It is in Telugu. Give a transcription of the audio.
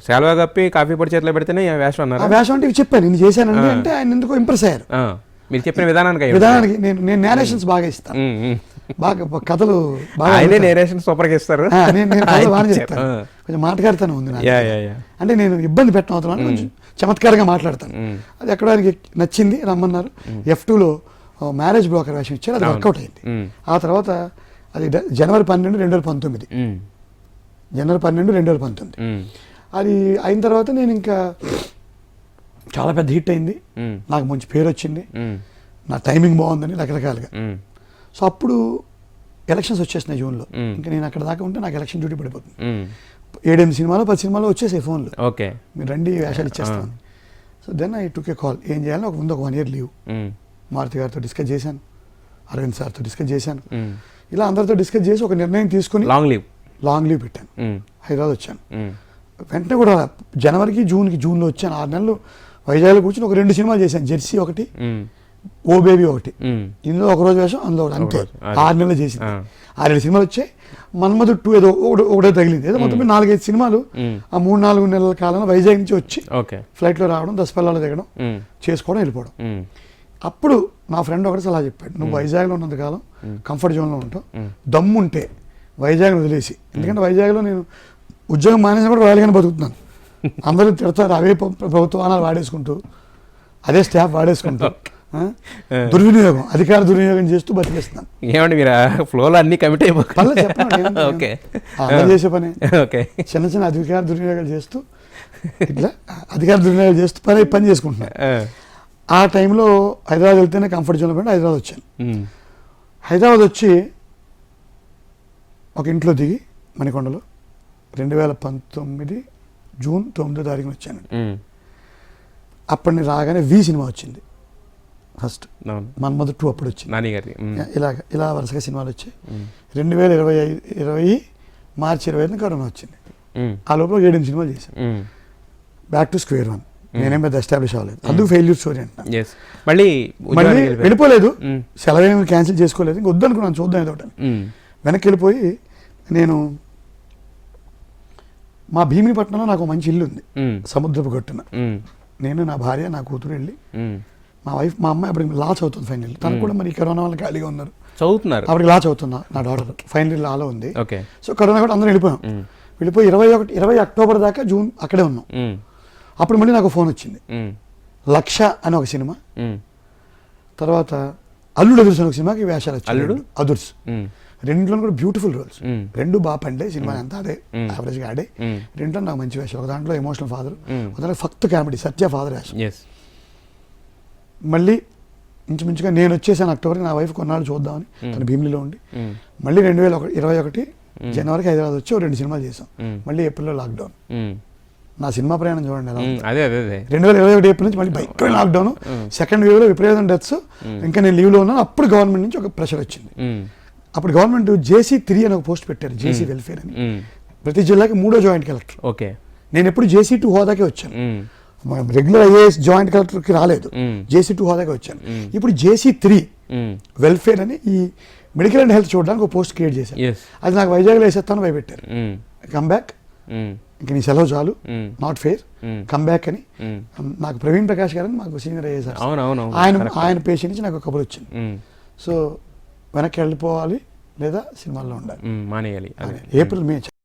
శాలువా కప్పి కాఫీ పొడి చేతిలో పెడితేనే వేషం అన్నారు. ఆ వేషం అంటే ఇవి చెప్పాను నేను చేశానండి అంటే ఆయన ఎందుకో ఇంప్రెస్ అయ్యారు. మీరు చెప్పిన విధానానికి నేను నేరేషన్స్ బాగా ఇస్తాను, బాగా కథలు బాగా ఆయనే నేరేషన్ సూపర్గా ఇస్తారు. నేను కథలు బాగా చెప్తాను, కొంచెం మాటకారితనం ఉంది నాకు. అంటే నేను ఇబ్బంది పెట్టడం అవుతున్నాను, కొంచెం చమత్కారంగా మాట్లాడతాను. అది ఎక్కడ ఆయనకి నచ్చింది, రమ్మన్నారు. F2లో మ్యారేజ్ బ్రోకర్ వేషం ఇచ్చారు, అది వర్కౌట్ అయింది. ఆ తర్వాత అది జనవరి 12, 2019, జనవరి 12, 2019 అది అయిన తర్వాత నేను ఇంకా చాలా పెద్ద హిట్ అయింది, నాకు మంచి పేరు వచ్చింది, నా టైమింగ్ బాగుందని రకరకాలుగా. సో అప్పుడు ఎలక్షన్స్ వచ్చేసినాయి జూన్లో. ఇంకా నేను అక్కడ దాకా ఉంటే నాకు ఎలక్షన్ డ్యూటీ పడిపోతుంది. 7-8 సినిమాలు 10 సినిమాలు వచ్చేసాయి ఫోన్లు, మీరు రండి వేషాలు ఇచ్చేస్తాను. So then I took a call, ఏం చేయాలి, ఒక ముందు ఒక 1 year లీవ్. మారుతి గారితో డిస్కస్ చేశాను, అరవింద్ సార్తో డిస్కస్ చేశాను, ఇలా అందరితో డిస్కస్ చేసి ఒక నిర్ణయం తీసుకుని లాంగ్ లీవ్ పెట్టాను. హైదరాబాద్ వచ్చాను. వెంటనే కూడా జనవరికి జూన్లో వచ్చాను. 6 నెలలు వైజాగ్లో కూర్చొని ఒక 2 సినిమాలు చేశాను. జెర్సీ ఒకటి, ఓ బేబీ ఒకటి. ఇందులో ఒక రోజు వేషం, అందులో ఒకటి, అంతే. 6 నెలలు చేసింది. 6-7 సినిమాలు వచ్చాయి. మన్మధు 2 ఏదో ఒకటే తగిలింది. ఏదో మొత్తం 4-5 సినిమాలు ఆ 3-4 నెలల కాలంలో వైజాగ్ నుంచి వచ్చి ఫ్లైట్లో రావడం, దసపల్లాలో దిగడం, చేసుకోవడం, వెళ్ళిపోవడం. అప్పుడు నా ఫ్రెండ్ ఒకటి సలహా చెప్పాడు, నువ్వు వైజాగ్లో ఉన్నంతకాలం కంఫర్ట్ జోన్లో ఉంటావు, దమ్ముంటే వైజాగ్ని వదిలేసి. ఎందుకంటే వైజాగ్లో నేను ఉద్యోగం మానేసి కూడా రాయలుగానే బతుకుతున్నాను. అందరూ తిడతారు, అవే ప్రభుత్వాలు వాడేసుకుంటూ, అదే స్టాఫ్ వాడేసుకుంటూ, దుర్వినియోగం, అధికార దుర్వినియోగం చేస్తూ బతికేస్తున్నాను. ఏమండి మీరు ఫ్లోలో అన్ని కమిట్ అయిపోయి చేసే పని చిన్న చిన్న అధికార దుర్వినియోగాలు చేస్తూ, ఇట్లా అధికార దుర్వినియోగాలు చేస్తూ పని చేసుకుంటున్నాను. ఆ టైంలో హైదరాబాద్ వెళ్తేనే కంఫర్ట్ జోన్లో పెట్టి హైదరాబాద్ వచ్చాను. హైదరాబాద్ వచ్చి ఒక ఇంట్లో దిగి మణికొండలో 2019 జూన్ 9వ తారీఖున వచ్చాను. అప్పటిని రాగానే వి సినిమా వచ్చింది ఫస్ట్, మన్మధు 2 అప్పుడు వచ్చింది. ఇలా వరుసగా సినిమాలు వచ్చాయి. 2020 మార్చి 25న కరోనా వచ్చింది. ఆ లోపల 7 సినిమాలు చేశాను. Back to square one. నేనేం పెద్ద ఎస్టాబ్లిష్ అవ్వలేదు, అందుకు ఫెయిల్యూర్ స్టోరీ అంటున్నాను. మళ్ళీ వెళ్ళిపోలేదు, సెలవు క్యాన్సిల్ చేసుకోలేదు, ఇంక వద్దనుకున్నాను, చూద్దాం ఏదో ఒకటి. వెనక్కి వెళ్ళిపోయి నేను మా భీమినిపట్నంలో నాకు మంచి ఇల్లు ఉంది, సముద్రపు గట్టున. నేను, నా భార్య, నా కూతురు వెళ్ళి, మా అమ్మాయి అప్పటికి లా చదువుతుంది ఫైనల్. తను కూడా మరి కరోనా వల్ల ఖాళీగా ఉన్నారు, చదువుతున్నారు. అప్పటికి లా చదువుతున్నా, నా డాటర్ ఫైనల్ లాలో ఉంది. సో కరోనా కూడా అందరం వెళ్ళిపోయి 20 అక్టోబర్ దాకా జూన్ అక్కడే ఉన్నాం. అప్పుడు మళ్ళీ నాకు ఫోన్ వచ్చింది, లక్ష అని ఒక సినిమా, తర్వాత అల్లుడు అదుర్స్ అని ఒక సినిమాకి వేషాలు వచ్చాయి. అదుర్స్ రెండులో కూడా బ్యూటిఫుల్ రోల్స్, 2 బాగా పండే. సినిమా అంతా అదే యావరేజ్గా ఆడే. 2 నాకు మంచి వేషాలు. ఒక దాంట్లో ఎమోషనల్ ఫాదర్, ఒక దాంట్లో ఫక్త్ కామెడీ సత్య ఫాదర్ వేషం. మళ్ళీ ఇంచుమించుగా నేను వచ్చేసాను అక్టోబర్కి, నా వైఫ్ కొన్నాళ్ళు చూద్దామని తన భీమిలిలో ఉండి. మళ్ళీ 2021 జనవరికి హైదరాబాద్ వచ్చి 2 సినిమాలు చేసాం. మళ్ళీ ఏప్రిల్లో లాక్డౌన్. నా సినిమా ప్రయాణం చూడండి ఎలా. 2021 ఏప్రిల్ నుంచి మళ్ళీ భయంకరమైన లాక్డౌన్, సెకండ్ వేవ్లో విపరీతం డెత్స్. ఇంకా నేను లీవ్లో ఉన్నాను. అప్పుడు గవర్నమెంట్ నుంచి ఒక ప్రెషర్ వచ్చింది. అప్పుడు గవర్నమెంట్ JC3 అని ఒక పోస్ట్ పెట్టారు, JC వెల్ఫేర్ అని. ప్రతి జిల్లాకి 3వ జాయింట్ కలెక్టర్. నేను ఎప్పుడు JC2 హోదాకే వచ్చాను, రెగ్యులర్ IAS జాయింట్ కలెక్టర్కి రాలేదు, JC2 హోదాకే వచ్చాను. ఇప్పుడు JC3 వెల్ఫేర్ అని ఈ మెడికల్ అండ్ హెల్త్ చూడడానికి ఒక పోస్ట్ క్రియేట్ చేశాను. అది నాకు వైజాగ్లో వేసేస్తాను భయపెట్టారు. కమ్ బ్యాక్, ఇంక నీ సెలవు చాలు, నాట్ ఫెయిర్, కమ్ బ్యాక్ అని. నాకు ప్రవీణ్ ప్రకాష్ గారు మాకు సీనియర్ అయ్యేసారు, ఆయన పేషెంట్ నుంచి నాకు కబుర్ వచ్చింది. సో వెనక్కి వెళ్ళిపోవాలి లేదా సినిమాల్లో ఉండాలి, మానేయాలి. April May